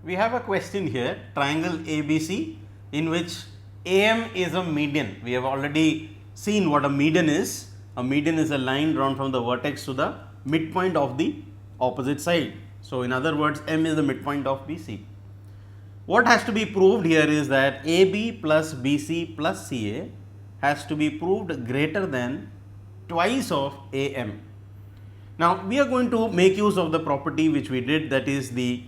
We have a question here, triangle ABC, in which AM is a median. We have already seen what a median is. A median is a line drawn from the vertex to the midpoint of the opposite side. So, in other words, M is the midpoint of BC. What has to be proved here is that AB plus BC plus CA has to be proved greater than twice of AM. Now, we are going to make use of the property which we did, that is the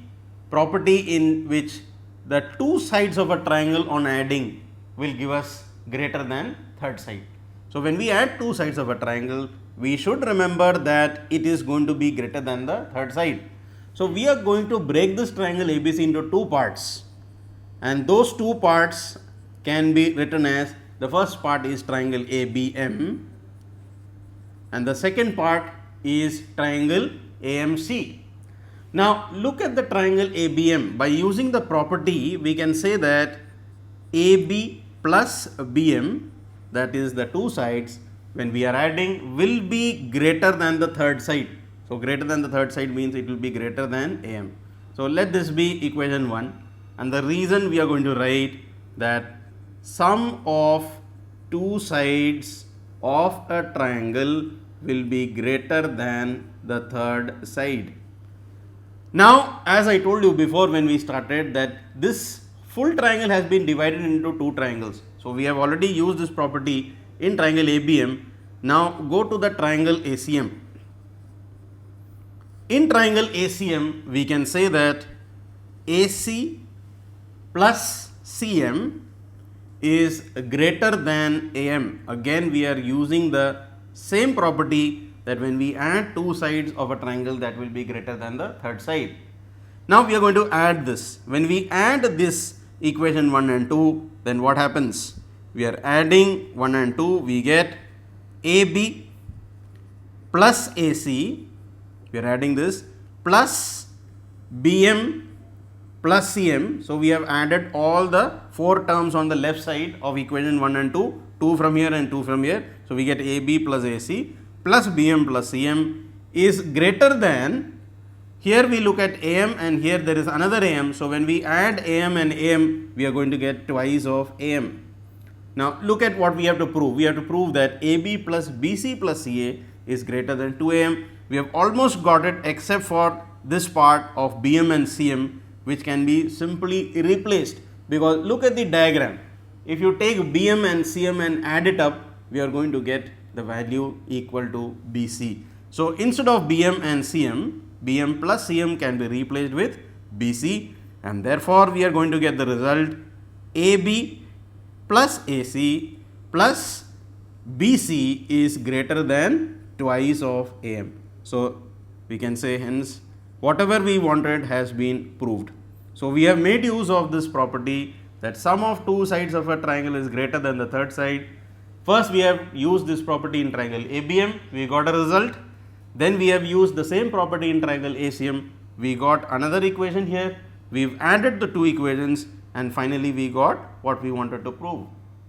property in which the two sides of a triangle on adding will give us greater than third side. So, when we add two sides of a triangle, we should remember that it is going to be greater than the third side. So, we are going to break this triangle ABC into two parts, and those two parts can be written as, the first part is triangle ABM and the second part is triangle AMC. Now, look at the triangle ABM. By using the property, we can say that AB plus BM, that is the two sides, when we are adding, will be greater than the third side. So, greater than the third side means it will be greater than AM. So, let this be equation 1, and the reason we are going to write that sum of two sides of a triangle will be greater than the third side. Now, as I told you before when we started, that this full triangle has been divided into two triangles. So, we have already used this property in triangle ABM. Now, go to the triangle ACM. In triangle ACM, we can say that AC plus CM is greater than AM. Again, we are using the same property, that when we add two sides of a triangle, that will be greater than the third side. Now, we are going to add this. When we add this equation 1 and 2, then what happens? We are adding 1 and 2, we get AB plus AC, we are adding this, plus BM plus CM. So, we have added all the four terms on the left side of equation 1 and 2, 2 from here and 2 from here. So, we get AB plus AC plus BM plus CM is greater than, here we look at AM and here there is another AM. So, when we add AM and AM, we are going to get twice of AM. Now, look at what we have to prove. We have to prove that AB plus BC plus CA is greater than 2AM. We have almost got it except for this part of BM and CM, which can be simply replaced, because look at the diagram. If you take BM and CM and add it up, we are going to get the value equal to BC. So, instead of BM and CM, BM plus CM can be replaced with BC, and therefore, we are going to get the result AB plus AC plus BC is greater than twice of AM. So, we can say hence whatever we wanted has been proved. So, we have made use of this property that sum of two sides of a triangle is greater than the third side. First, we have used this property in triangle ABM, we got a result. Then, we have used the same property in triangle ACM, we got another equation here. We have added the two equations, and finally, we got what we wanted to prove.